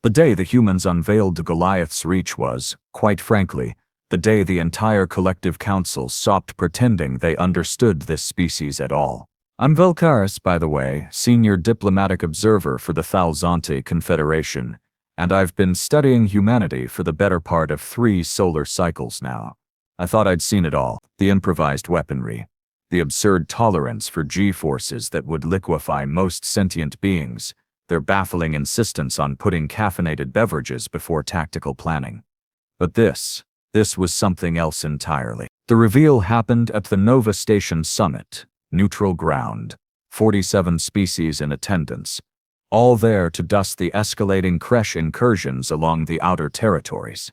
The day the humans unveiled Goliath's reach was, quite frankly, the day the entire collective council stopped pretending they understood this species at all. I'm Vel'karis, by the way, senior diplomatic observer for the Thalzante Confederation, and I've been studying humanity for the better part of 3 solar cycles now. I thought I'd seen it all: the improvised weaponry, the absurd tolerance for G-forces that would liquefy most sentient beings, their baffling insistence on putting caffeinated beverages before tactical planning. But this was something else entirely. The reveal happened at the Nova Station Summit, neutral ground, 47 species in attendance, all there to dust the escalating Kresh incursions along the outer territories.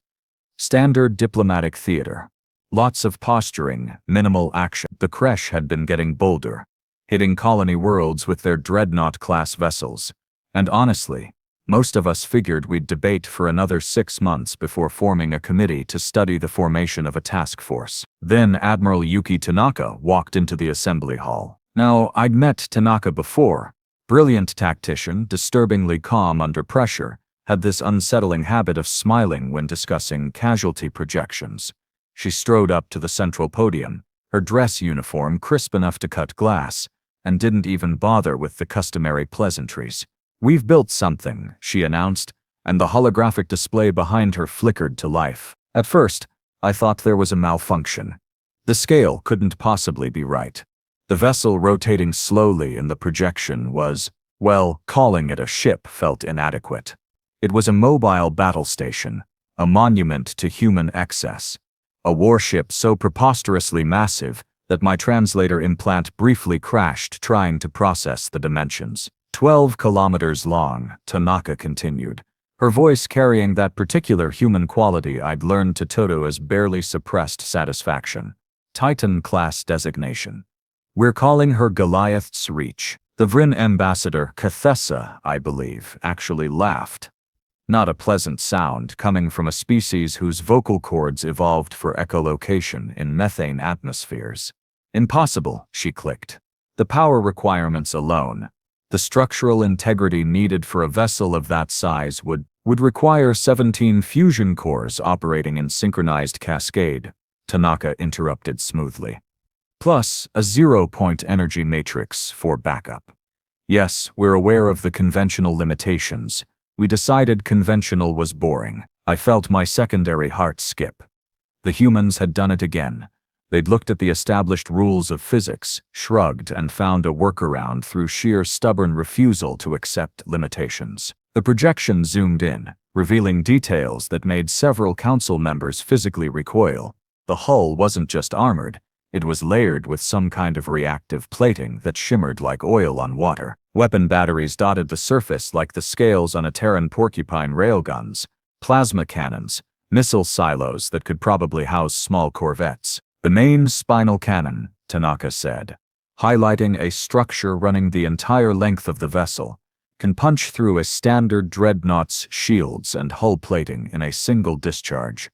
Standard diplomatic theater. Lots of posturing, minimal action. The Kresh had been getting bolder, hitting colony worlds with their dreadnought-class vessels. And honestly, most of us figured we'd debate for another 6 months before forming a committee to study the formation of a task force. Then Admiral Yuki Tanaka walked into the assembly hall. Now, I'd met Tanaka before. Brilliant tactician, disturbingly calm under pressure, had this unsettling habit of smiling when discussing casualty projections. She strode up to the central podium, her dress uniform crisp enough to cut glass, and didn't even bother with the customary pleasantries. "We've built something," she announced, and the holographic display behind her flickered to life. At first, I thought there was a malfunction. The scale couldn't possibly be right. The vessel rotating slowly in the projection was, well, calling it a ship felt inadequate. It was a mobile battle station, a monument to human excess. A warship so preposterously massive that my translator implant briefly crashed trying to process the dimensions. 12 kilometers long, Tanaka continued, her voice carrying that particular human quality I'd learned to toto as barely suppressed satisfaction. Titan-class designation. We're calling her Goliath's Reach. The Vrin ambassador, Cathessa, I believe, actually laughed. Not a pleasant sound coming from a species whose vocal cords evolved for echolocation in methane atmospheres. Impossible, she clicked. The power requirements alone, the structural integrity needed for a vessel of that size would require 17 fusion cores operating in synchronized cascade, Tanaka interrupted smoothly. Plus a 0-point energy matrix for backup. Yes, we're aware of the conventional limitations. We decided conventional was boring. I felt my secondary heart skip. The humans had done it again. They'd looked at the established rules of physics, shrugged, and found a workaround through sheer stubborn refusal to accept limitations. The projection zoomed in, revealing details that made several council members physically recoil. The hull wasn't just armored, it was layered with some kind of reactive plating that shimmered like oil on water. Weapon batteries dotted the surface like the scales on a Terran porcupine railguns, plasma cannons, missile silos that could probably house small corvettes. The main spinal cannon, Tanaka said, highlighting a structure running the entire length of the vessel, can punch through a standard dreadnought's shields and hull plating in a single discharge.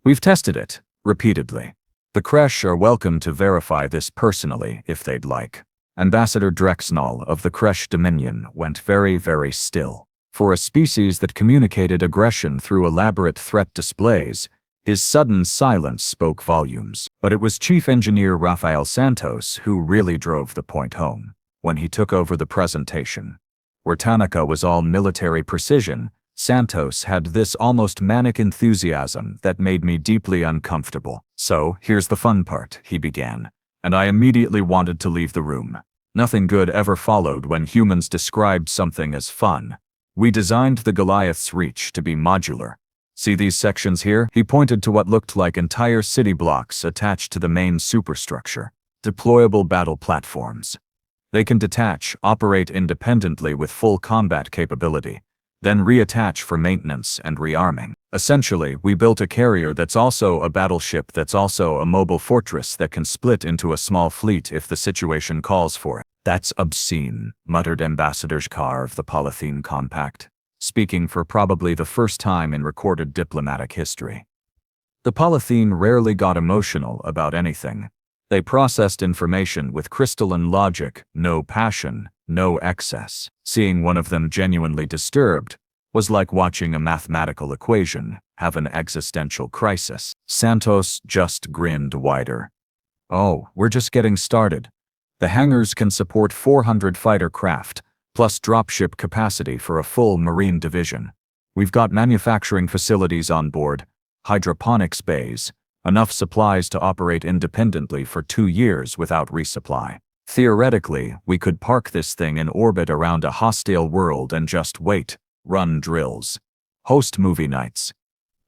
We've tested it, repeatedly. The Kresh are welcome to verify this personally if they'd like. Ambassador Drexnall of the Kresh Dominion went very, very still. For a species that communicated aggression through elaborate threat displays, his sudden silence spoke volumes. But it was Chief Engineer Rafael Santos who really drove the point home when he took over the presentation. Where Tanaka was all military precision, Santos had this almost manic enthusiasm that made me deeply uncomfortable. "So, here's the fun part," he began, and I immediately wanted to leave the room. Nothing good ever followed when humans described something as fun. We designed the Goliath's Reach to be modular. See these sections here? He pointed to what looked like entire city blocks attached to the main superstructure. Deployable battle platforms. They can detach, operate independently with full combat capability, then reattach for maintenance and rearming. Essentially, we built a carrier that's also a battleship that's also a mobile fortress that can split into a small fleet if the situation calls for it. "That's obscene," muttered Ambassador Shkar of the Polythene Compact, speaking for probably the first time in recorded diplomatic history. The Polythene rarely got emotional about anything. They processed information with crystalline logic, no passion, no excess. Seeing one of them genuinely disturbed, was like watching a mathematical equation have an existential crisis. Santos just grinned wider. Oh, we're just getting started. The hangars can support 400 fighter craft, plus dropship capacity for a full marine division. We've got manufacturing facilities on board, hydroponics bays, enough supplies to operate independently for 2 years without resupply. Theoretically, we could park this thing in orbit around a hostile world and just wait, run drills, host movie nights.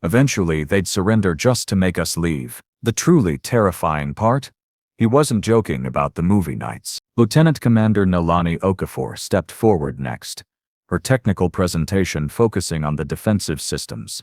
Eventually, they'd surrender just to make us leave. The truly terrifying part? He wasn't joking about the movie nights. Lieutenant Commander Nalani Okafor stepped forward next, her technical presentation focusing on the defensive systems.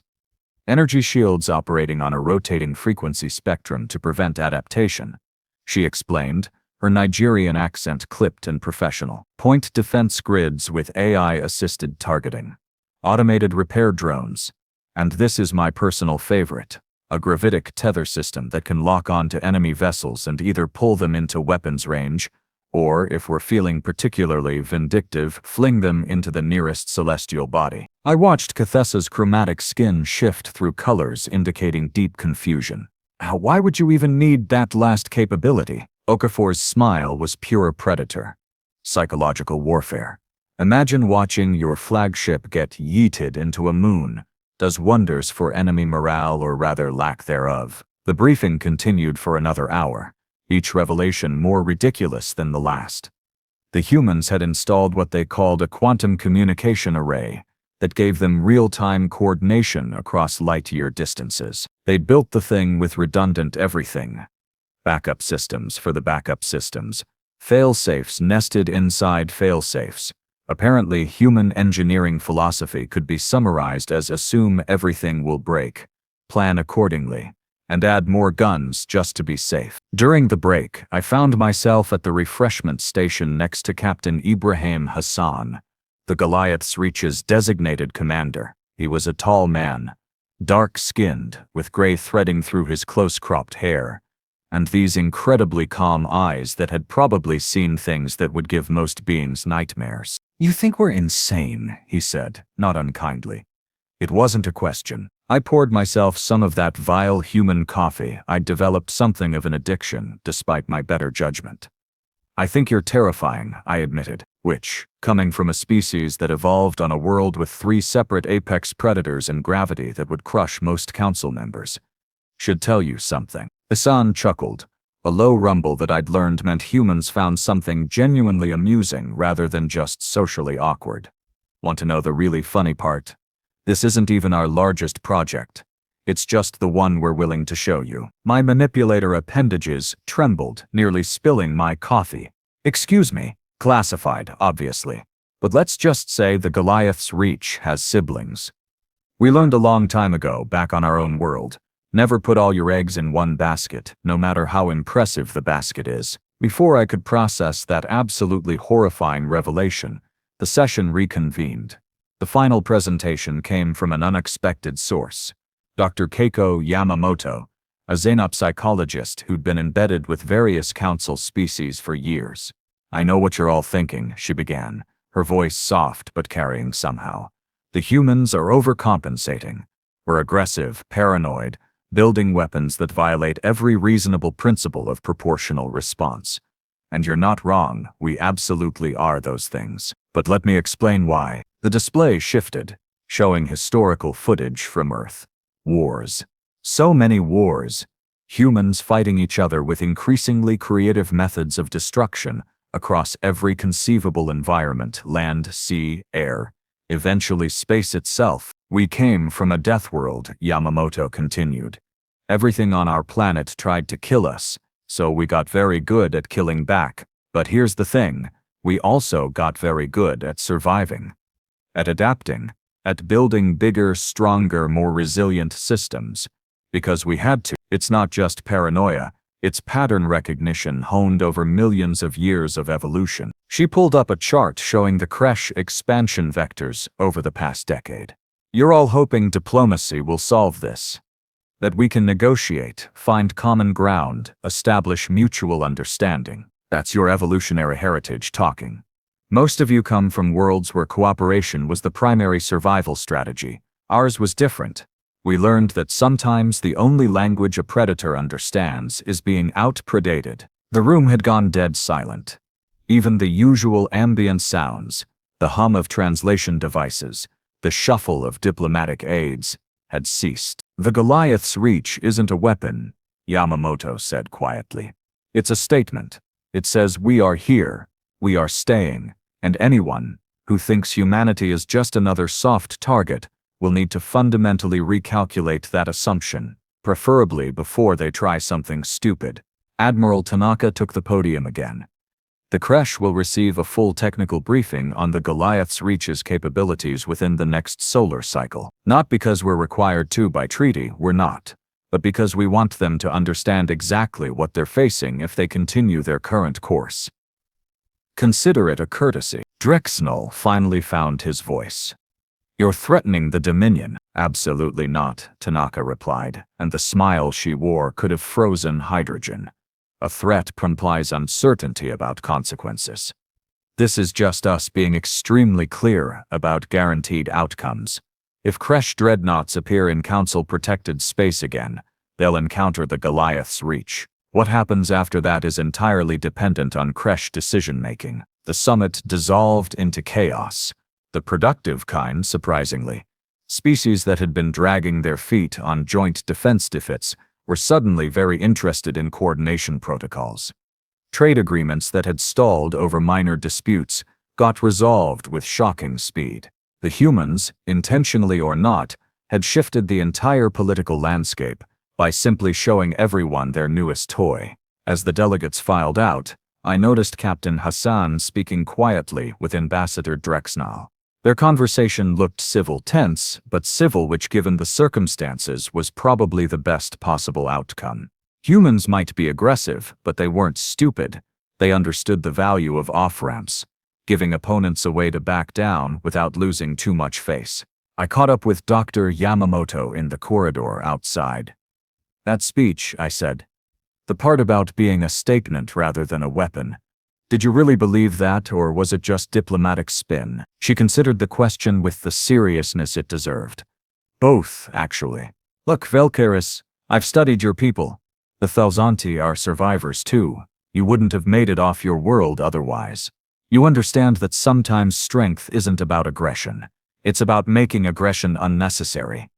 Energy shields operating on a rotating frequency spectrum to prevent adaptation, she explained, her Nigerian accent clipped and professional. Point defense grids with AI-assisted targeting. Automated repair drones. And this is my personal favorite, a gravitic tether system that can lock on to enemy vessels and either pull them into weapons range, or, if we're feeling particularly vindictive, fling them into the nearest celestial body. I watched Cathessa's chromatic skin shift through colors indicating deep confusion. Why would you even need that last capability? Okafor's smile was pure predator. Psychological warfare. Imagine watching your flagship get yeeted into a moon. Does wonders for enemy morale, or rather lack thereof. The briefing continued for another hour, each revelation more ridiculous than the last. The humans had installed what they called a quantum communication array that gave them real-time coordination across light-year distances. They'd built the thing with redundant everything. Backup systems for the backup systems. Fail-safes nested inside fail-safes. Apparently, human engineering philosophy could be summarized as assume everything will break, plan accordingly, and add more guns just to be safe. During the break, I found myself at the refreshment station next to Captain Ibrahim Hassan, the Goliath's Reach's designated commander. He was a tall man, dark-skinned, with gray threading through his close-cropped hair, and these incredibly calm eyes that had probably seen things that would give most beings nightmares. "You think we're insane," he said, not unkindly. It wasn't a question. I poured myself some of that vile human coffee. I'd developed something of an addiction, despite my better judgment. "I think you're terrifying," I admitted, which, coming from a species that evolved on a world with 3 separate apex predators and gravity that would crush most council members, should tell you something. Hassan chuckled, a low rumble that I'd learned meant humans found something genuinely amusing rather than just socially awkward. Want to know the really funny part? This isn't even our largest project. It's just the one we're willing to show you. My manipulator appendages trembled, nearly spilling my coffee. Excuse me, classified, obviously. But let's just say the Goliath's Reach has siblings. We learned a long time ago, back on our own world. Never put all your eggs in one basket, no matter how impressive the basket is. Before I could process that absolutely horrifying revelation, the session reconvened. The final presentation came from an unexpected source. Dr. Keiko Yamamoto, a xenopsychologist who'd been embedded with various council species for years. "I know what you're all thinking," she began, her voice soft but carrying somehow. "The humans are overcompensating. We're aggressive, paranoid, building weapons that violate every reasonable principle of proportional response. And you're not wrong, we absolutely are those things. But let me explain why." The display shifted, showing historical footage from Earth. Wars. So many wars. Humans fighting each other with increasingly creative methods of destruction across every conceivable environment: land, sea, air, eventually space itself. "We came from a Deathworld," Yamamoto continued. "Everything on our planet tried to kill us, so we got very good at killing back. But here's the thing, we also got very good at surviving. At adapting, at building bigger, stronger, more resilient systems. Because we had to. It's not just paranoia, it's pattern recognition honed over millions of years of evolution." She pulled up a chart showing the Kresh expansion vectors over the past decade. "You're all hoping diplomacy will solve this. That we can negotiate, find common ground, establish mutual understanding. That's your evolutionary heritage talking. Most of you come from worlds where cooperation was the primary survival strategy. Ours was different. We learned that sometimes the only language a predator understands is being out-predated. The room had gone dead silent. Even the usual ambient sounds, the hum of translation devices, the shuffle of diplomatic aides, had ceased. The Goliath's reach isn't a weapon, Yamamoto said quietly. It's a statement. It says we are here, we are staying, and anyone who thinks humanity is just another soft target will need to fundamentally recalculate that assumption, preferably before they try something stupid. Admiral Tanaka took the podium again. The Kresh will receive a full technical briefing on the Goliath's reach's capabilities within the next solar cycle. Not because we're required to by treaty, we're not, but because we want them to understand exactly what they're facing if they continue their current course. Consider it a courtesy. Drexnall finally found his voice. You're threatening the Dominion. Absolutely not, Tanaka replied, and the smile she wore could have frozen hydrogen. A threat implies uncertainty about consequences. This is just us being extremely clear about guaranteed outcomes. If Kresh dreadnoughts appear in Council-protected space again, they'll encounter the Goliath's reach. What happens after that is entirely dependent on Kresh decision-making. The summit dissolved into chaos. The productive kind, surprisingly. Species that had been dragging their feet on joint defense defeats were suddenly very interested in coordination protocols. Trade agreements that had stalled over minor disputes got resolved with shocking speed. The humans, intentionally or not, had shifted the entire political landscape by simply showing everyone their newest toy. As the delegates filed out, I noticed Captain Hassan speaking quietly with Ambassador Drexnall. Their conversation looked civil tense, but civil, which given the circumstances was probably the best possible outcome. Humans might be aggressive, but they weren't stupid. They understood the value of off-ramps, giving opponents a way to back down without losing too much face. I caught up with Dr. Yamamoto in the corridor outside. That speech, I said. The part about being a statement rather than a weapon. Did you really believe that, or was it just diplomatic spin? She considered the question with the seriousness it deserved. Both, actually. Look, Vel'karis, I've studied your people. The Thelzanti are survivors too. You wouldn't have made it off your world otherwise. You understand that sometimes strength isn't about aggression. It's about making aggression unnecessary.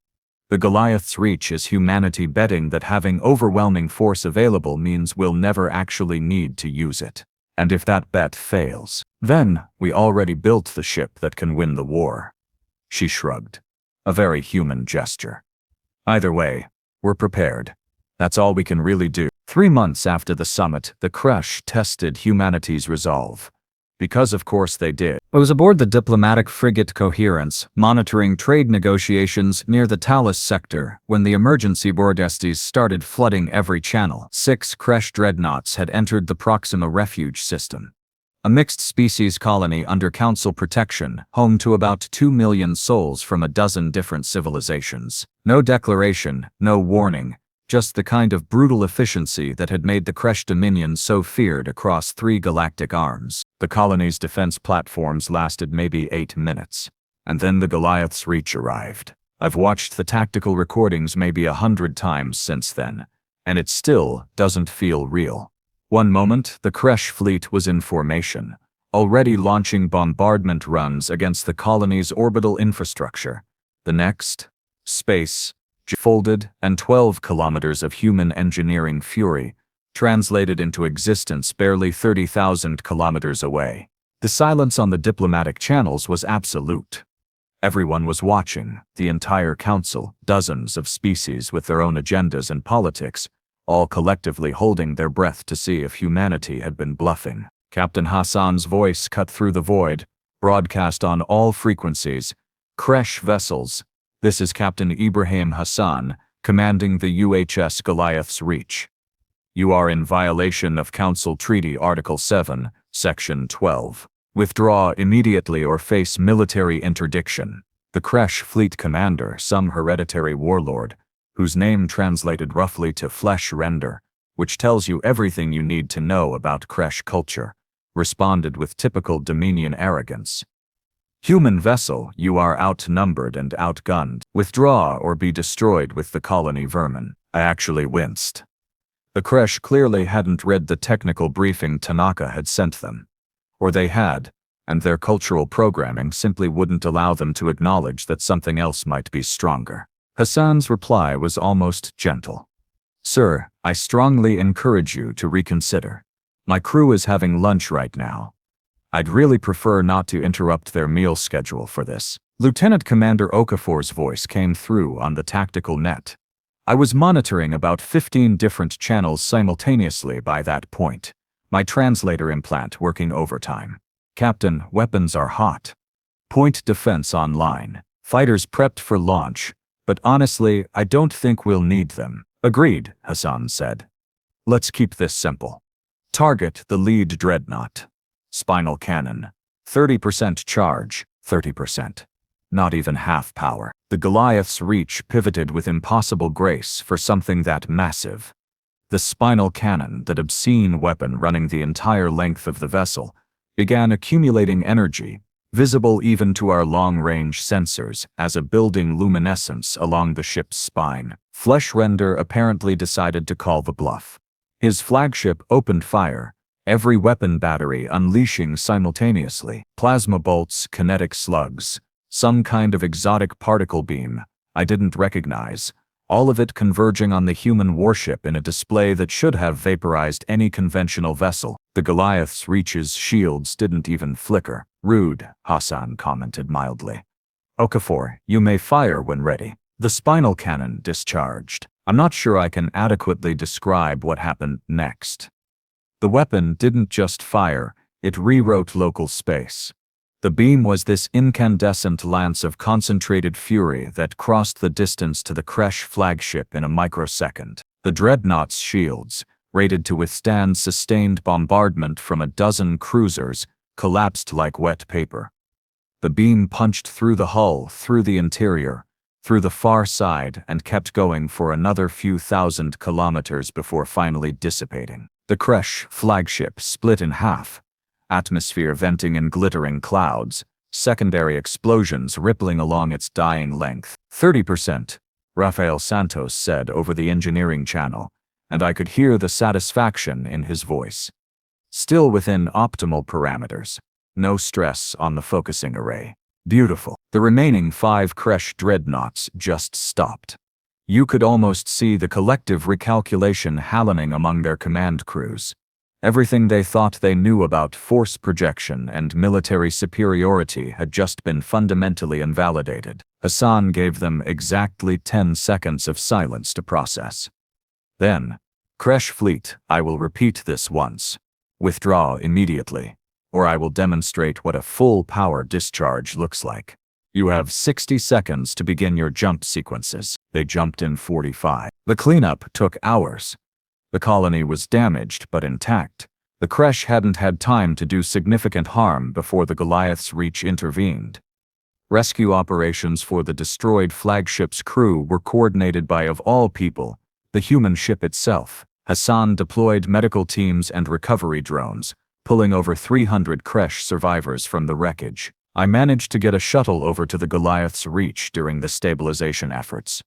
The Goliath's reach is humanity betting that having overwhelming force available means we'll never actually need to use it. And if that bet fails, then we already built the ship that can win the war. She shrugged. A very human gesture. Either way, we're prepared. That's all we can really do. 3 months after the summit, the Kresh tested humanity's resolve. Because of course they did. I was aboard the diplomatic frigate Coherence, monitoring trade negotiations near the Talus sector when the emergency broadcasts started flooding every channel. 6 Kresh dreadnoughts had entered the Proxima refuge system. A mixed-species colony under Council protection, home to about 2 million souls from a dozen different civilizations. No declaration, no warning. Just the kind of brutal efficiency that had made the Kresh Dominion so feared across 3 galactic arms. The colony's defense platforms lasted maybe 8 minutes. And then the Goliath's reach arrived. I've watched the tactical recordings maybe 100 times since then, and it still doesn't feel real. One moment, the Kresh fleet was in formation, already launching bombardment runs against the colony's orbital infrastructure. The next, space, folded, and 12 kilometers of human engineering fury, translated into existence barely 30,000 kilometers away. The silence on the diplomatic channels was absolute. Everyone was watching, the entire council, dozens of species with their own agendas and politics, all collectively holding their breath to see if humanity had been bluffing. Captain Hassan's voice cut through the void, broadcast on all frequencies. Kresh vessels. This is Captain Ibrahim Hassan, commanding the UHS Goliath's reach. You are in violation of Council Treaty Article 7, Section 12. Withdraw immediately or face military interdiction. The Kresh fleet commander, some hereditary warlord, whose name translated roughly to flesh render, which tells you everything you need to know about Kresh culture, responded with typical Dominion arrogance. Human vessel, you are outnumbered and outgunned. Withdraw or be destroyed with the colony vermin. I actually winced. The Kresh clearly hadn't read the technical briefing Tanaka had sent them. Or they had, and their cultural programming simply wouldn't allow them to acknowledge that something else might be stronger. Hassan's reply was almost gentle. Sir, I strongly encourage you to reconsider. My crew is having lunch right now. I'd really prefer not to interrupt their meal schedule for this. Lieutenant Commander Okafor's voice came through on the tactical net. I was monitoring about 15 different channels simultaneously by that point, my translator implant working overtime. Captain, weapons are hot. Point defense online. Fighters prepped for launch, but honestly, I don't think we'll need them. Agreed, Hassan said. Let's keep this simple. Target the lead dreadnought. Spinal cannon. 30% charge, 30%. Not even half power. The Goliath's reach pivoted with impossible grace for something that massive. The spinal cannon, that obscene weapon running the entire length of the vessel, began accumulating energy, visible even to our long-range sensors, as a building luminescence along the ship's spine. Fleshrender apparently decided to call the bluff. His flagship opened fire, every weapon battery unleashing simultaneously. Plasma bolts, kinetic slugs, some kind of exotic particle beam I didn't recognize, all of it converging on the human warship in a display that should have vaporized any conventional vessel. The Goliath's reach's shields didn't even flicker. Rude, Hassan commented mildly. Okafor, you may fire when ready. The spinal cannon discharged. I'm not sure I can adequately describe what happened next. The weapon didn't just fire, it rewrote local space. The beam was this incandescent lance of concentrated fury that crossed the distance to the Kresh flagship in a microsecond. The dreadnoughts' shields, rated to withstand sustained bombardment from a dozen cruisers, collapsed like wet paper. The beam punched through the hull, through the interior, through the far side, and kept going for another few thousand kilometers before finally dissipating. The Kresh flagship split in half, atmosphere venting in glittering clouds, secondary explosions rippling along its dying length. 30%, Rafael Santos said over the engineering channel, and I could hear the satisfaction in his voice. Still within optimal parameters. No stress on the focusing array. Beautiful. The remaining 5 Kresh dreadnoughts just stopped. You could almost see the collective recalculation happening among their command crews. Everything they thought they knew about force projection and military superiority had just been fundamentally invalidated. Hassan gave them exactly 10 seconds of silence to process. Then, Kresh fleet, I will repeat this once. Withdraw immediately, or I will demonstrate what a full power discharge looks like. You have 60 seconds to begin your jump sequences. They jumped in 45. The cleanup took hours. The colony was damaged but intact. The Kresh hadn't had time to do significant harm before the Goliath's reach intervened. Rescue operations for the destroyed flagship's crew were coordinated by, of all people, the human ship itself. Hassan deployed medical teams and recovery drones, pulling over 300 Kresh survivors from the wreckage. I managed to get a shuttle over to the Goliath's reach during the stabilization efforts.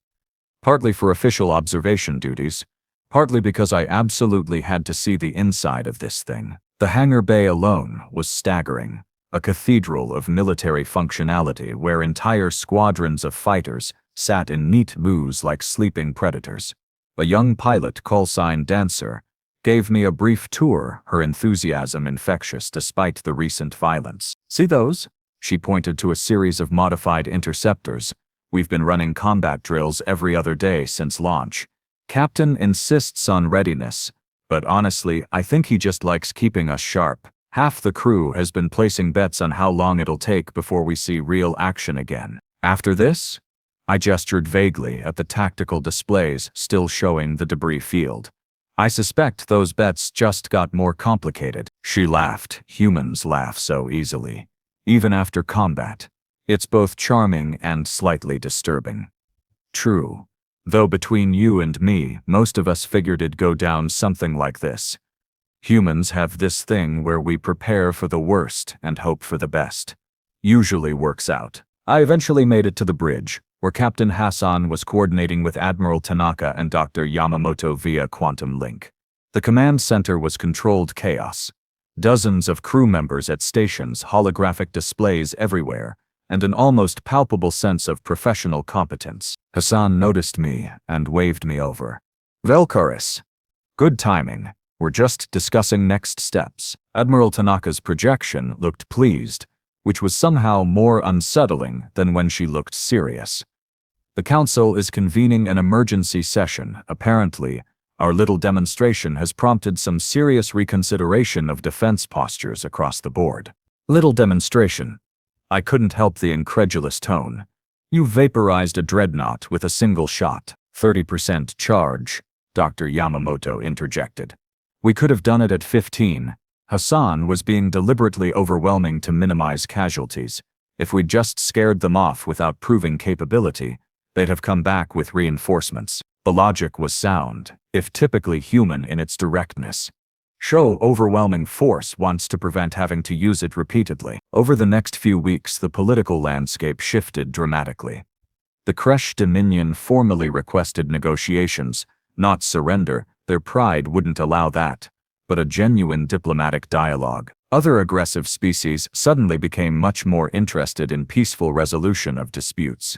Partly for official observation duties, partly because I absolutely had to see the inside of this thing. The hangar bay alone was staggering, a cathedral of military functionality where entire squadrons of fighters sat in neat rows like sleeping predators. A young pilot, callsign Dancer, gave me a brief tour, her enthusiasm infectious despite the recent violence. See those? She pointed to a series of modified interceptors. We've been running combat drills every other day since launch. Captain insists on readiness, but honestly, I think he just likes keeping us sharp. Half the crew has been placing bets on how long it'll take before we see real action again. After this? I gestured vaguely at the tactical displays still showing the debris field. I suspect those bets just got more complicated. She laughed. Humans laugh so easily. Even after combat. It's both charming and slightly disturbing. True. Though between you and me, most of us figured it'd go down something like this. Humans have this thing where we prepare for the worst and hope for the best. Usually works out. I eventually made it to the bridge, where Captain Hassan was coordinating with Admiral Tanaka and Dr. Yamamoto via quantum link. The command center was controlled chaos. Dozens of crew members at stations, holographic displays everywhere, and an almost palpable sense of professional competence. Hassan noticed me and waved me over. Vel'karis. Good timing. We're just discussing next steps. Admiral Tanaka's projection looked pleased, which was somehow more unsettling than when she looked serious. The council is convening an emergency session. Apparently, our little demonstration has prompted some serious reconsideration of defense postures across the board. Little demonstration. I couldn't help the incredulous tone. You vaporized a dreadnought with a single shot. 30% charge, Dr. Yamamoto interjected. We could have done it at 15. Hassan was being deliberately overwhelming to minimize casualties. If we'd just scared them off without proving capability, they'd have come back with reinforcements. The logic was sound, if typically human in its directness. Show overwhelming force once to prevent having to use it repeatedly. Over the next few weeks, the political landscape shifted dramatically. The Kresh Dominion formally requested negotiations, not surrender. Their pride wouldn't allow that, but a genuine diplomatic dialogue. Other aggressive species suddenly became much more interested in peaceful resolution of disputes.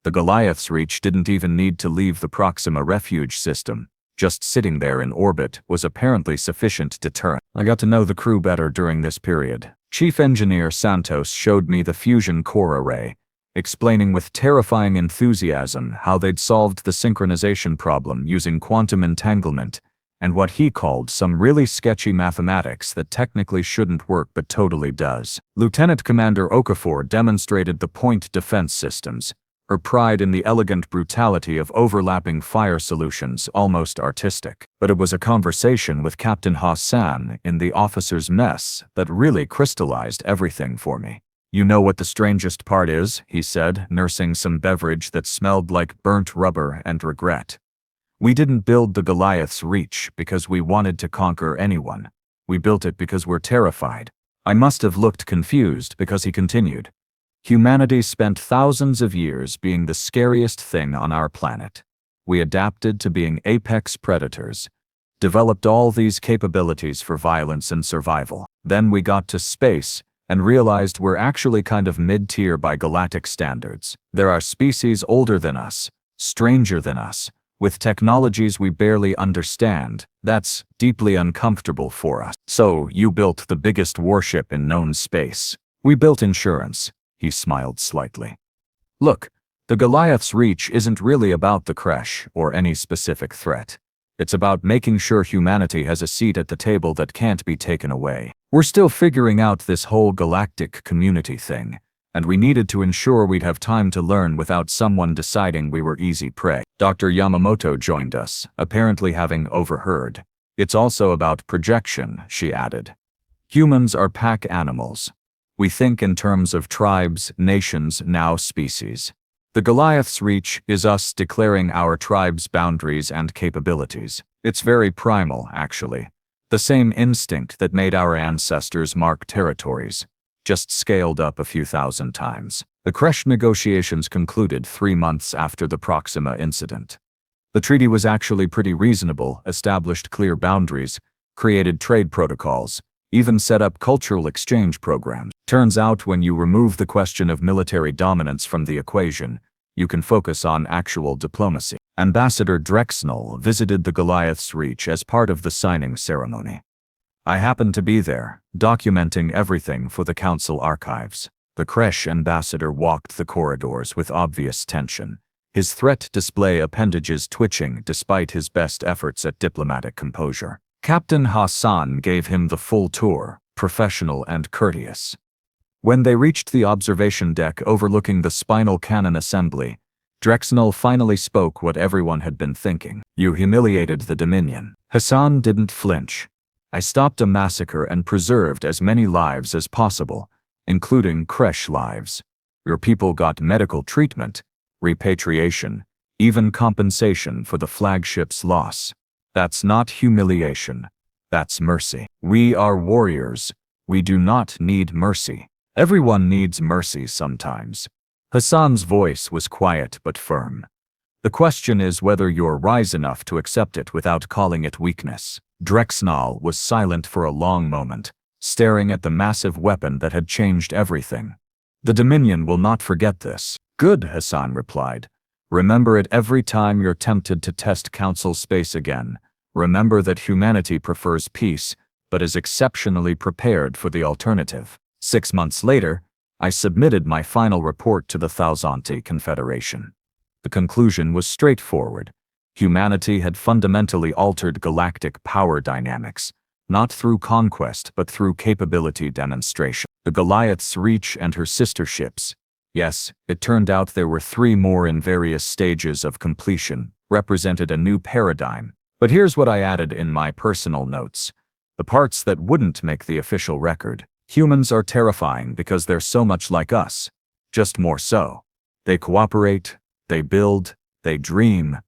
The Goliath's reach didn't even need to leave the Proxima refuge system. Just sitting there in orbit was apparently sufficient deterrent. I got to know the crew better during this period. Chief Engineer Santos showed me the fusion core array, explaining with terrifying enthusiasm how they'd solved the synchronization problem using quantum entanglement and what he called some really sketchy mathematics that technically shouldn't work but totally does. Lieutenant Commander Okafor demonstrated the point defense systems, her pride in the elegant brutality of overlapping fire solutions almost artistic. But it was a conversation with Captain Hassan in the officer's mess that really crystallized everything for me. You know what the strangest part is, he said, nursing some beverage that smelled like burnt rubber and regret. We didn't build the Goliath's reach because we wanted to conquer anyone. We built it because we're terrified. I must have looked confused because he continued. Humanity spent thousands of years being the scariest thing on our planet. We adapted to being apex predators, developed all these capabilities for violence and survival. Then we got to space and realized we're actually kind of mid-tier by galactic standards. There are species older than us, stranger than us, with technologies we barely understand. That's deeply uncomfortable for us. So you built the biggest warship in known space. We built insurance. He smiled slightly. Look, the Goliath's reach isn't really about the Kresh or any specific threat. It's about making sure humanity has a seat at the table that can't be taken away. We're still figuring out this whole galactic community thing, and we needed to ensure we'd have time to learn without someone deciding we were easy prey. Dr. Yamamoto joined us, apparently having overheard. It's also about projection, she added. Humans are pack animals. We think in terms of tribes, nations, now species. The Goliath's reach is us declaring our tribe's boundaries and capabilities. It's very primal, actually. The same instinct that made our ancestors mark territories, just scaled up a few thousand times. The Kresh negotiations concluded 3 months after the Proxima incident. The treaty was actually pretty reasonable, established clear boundaries, created trade protocols, even set up cultural exchange programs. Turns out when you remove the question of military dominance from the equation, you can focus on actual diplomacy. Ambassador Dreadnoughts visited the Goliath's reach as part of the signing ceremony. I happened to be there, documenting everything for the council archives. The Kresh ambassador walked the corridors with obvious tension, his threat display appendages twitching despite his best efforts at diplomatic composure. Captain Hassan gave him the full tour, professional and courteous. When they reached the observation deck overlooking the spinal cannon assembly, Dreadnoughts finally spoke what everyone had been thinking. You humiliated the Dominion. Hassan didn't flinch. I stopped a massacre and preserved as many lives as possible, including Kresh lives. Your people got medical treatment, repatriation, even compensation for the flagship's loss. That's not humiliation. That's mercy. We are warriors. We do not need mercy. Everyone needs mercy sometimes. Hassan's voice was quiet but firm. The question is whether you're wise enough to accept it without calling it weakness. Drexnall was silent for a long moment, staring at the massive weapon that had changed everything. The Dominion will not forget this. Good, Hassan replied. Remember it every time you're tempted to test Council space again. Remember that humanity prefers peace, but is exceptionally prepared for the alternative. 6 months later, I submitted my final report to the Thousandth Confederation. The conclusion was straightforward. Humanity had fundamentally altered galactic power dynamics, not through conquest but through capability demonstration. The Goliath's Reach and her sister ships. Yes, it turned out there were 3 more in various stages of completion, represented a new paradigm. But here's what I added in my personal notes. The parts that wouldn't make the official record. Humans are terrifying because they're so much like us. Just more so. They cooperate, they build, they dream.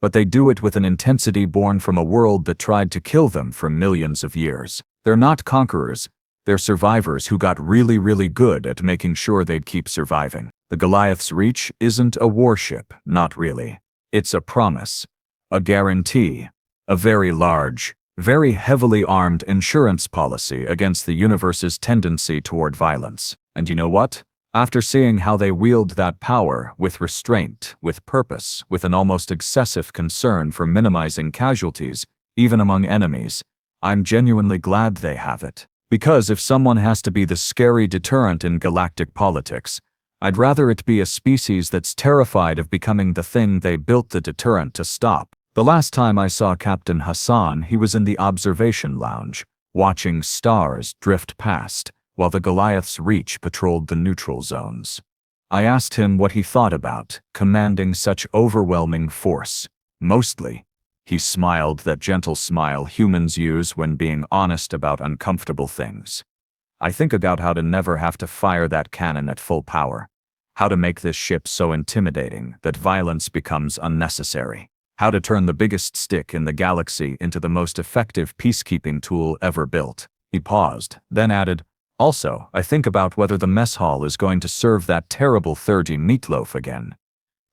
But they do it with an intensity born from a world that tried to kill them for millions of years. They're not conquerors. They're survivors who got really good at making sure they'd keep surviving. The Goliath's Reach isn't a warship, not really. It's a promise. A guarantee. A very large, very heavily armed insurance policy against the universe's tendency toward violence. And you know what? After seeing how they wield that power with restraint, with purpose, with an almost excessive concern for minimizing casualties, even among enemies, I'm genuinely glad they have it. Because if someone has to be the scary deterrent in galactic politics, I'd rather it be a species that's terrified of becoming the thing they built the deterrent to stop. The last time I saw Captain Hassan, he was in the observation lounge, watching stars drift past, while the Goliath's Reach patrolled the neutral zones. I asked him what he thought about commanding such overwhelming force. Mostly, he smiled that gentle smile humans use when being honest about uncomfortable things. I think about how to never have to fire that cannon at full power, how to make this ship so intimidating that violence becomes unnecessary, how to turn the biggest stick in the galaxy into the most effective peacekeeping tool ever built. He paused, then added, also, I think about whether the mess hall is going to serve that terrible 30 meatloaf again.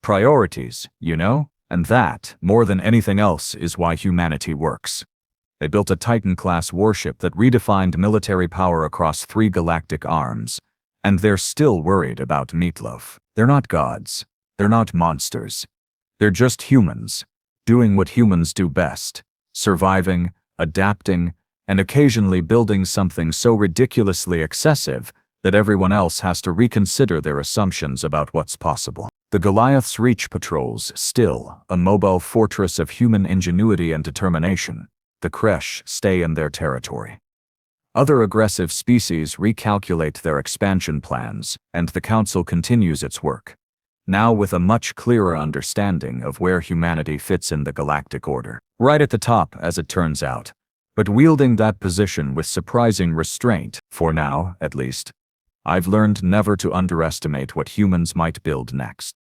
Priorities, you know? And that, more than anything else, is why humanity works. They built a Titan-class warship that redefined military power across 3 galactic arms, and they're still worried about meatloaf. They're not gods. They're not monsters. They're just humans, doing what humans do best, surviving, adapting, and occasionally building something so ridiculously excessive that everyone else has to reconsider their assumptions about what's possible. The Goliath's Reach patrols, still, a mobile fortress of human ingenuity and determination. The Kresh stay in their territory. Other aggressive species recalculate their expansion plans, and the Council continues its work, now with a much clearer understanding of where humanity fits in the galactic order. Right at the top, as it turns out, but wielding that position with surprising restraint, for now, at least. I've learned never to underestimate what humans might build next.